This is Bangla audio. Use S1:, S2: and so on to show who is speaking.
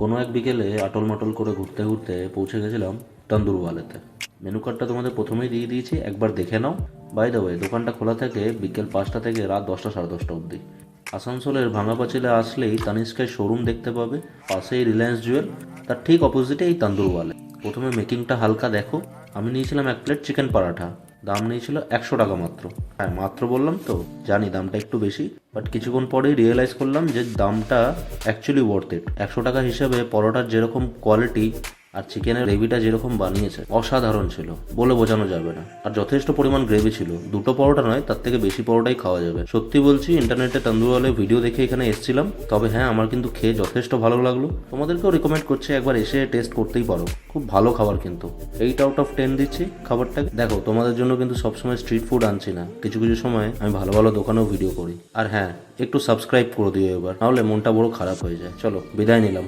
S1: কোনো এক বিকেলে আটল মাটল করে ঘুরতে ঘুরতে পৌঁছে গেছিলাম তন্দুরওয়ালেতে। মেনু কার্ডটা তোমাদের প্রথমেই দিয়ে দিয়েছি, একবার দেখে নাও। বাই দ্য ওয়ে, দোকানটা খোলা থাকে বিকেল 5টা থেকে রাত 10টা সাড়ে 10টা অবধি। আসানসোলের ভাঙা পাঁচিলে আসলেই তানিস্কের শোরুম দেখতে পাবে, পাশেই রিলায়েন্স জুয়েল, তার ঠিক অপোজিটে এই তন্দুরওয়ালে। প্রথমে মেকিংটা হালকা দেখো। আমি নিয়েছিলাম 1 প্লেট চিকেন পরাঠা, দাম নিয়েছিল 100 টাকা মাত্র। হ্যাঁ, মাত্র বললাম তো, জানি দামটা একটু বেশি, বাট কিছুক্ষণ পরেই রিয়েলাইজ করলাম যে দামটা অ্যাকচুয়ালি ওয়ার্থ ইট। 100 টাকা হিসাবে পরোটার যেরকম কোয়ালিটি আর চিকেনের গ্রেভিটা যেরকম বানিয়েছে অসাধারণ ছিল, বলে বোঝানো যাবে না। আর যথেষ্ট পরিমাণ গ্রেভি ছিল, দুটো পরোটা নয় তার থেকে বেশি পরোটাই খাওয়া যাবে। সত্যি বলছি, ইন্টারনেটে তন্দুরওয়ালের ভিডিও দেখে এখানে এসেছিলাম, তবে হ্যাঁ আমার কিন্তু খেয়ে যথেষ্ট ভালো লাগলো। তোমাদেরকেও রিকমেন্ড করছি, একবার এসে টেস্ট করতেই পারো। খুব ভালো খাবার কিন্তু। 8 আউট অফ 10 দিচ্ছি খাবারটাকে। দেখো, তোমাদের জন্য কিন্তু সবসময় স্ট্রিট ফুড আনছি না, কিছু কিছু সময় আমি ভালো ভালো দোকানেও ভিডিও করি। আর হ্যাঁ, একটু সাবস্ক্রাইব করে দিও এবার, নাহলে মনটা বড় খারাপ হয়ে যায়। চলো বিদায় নিলাম।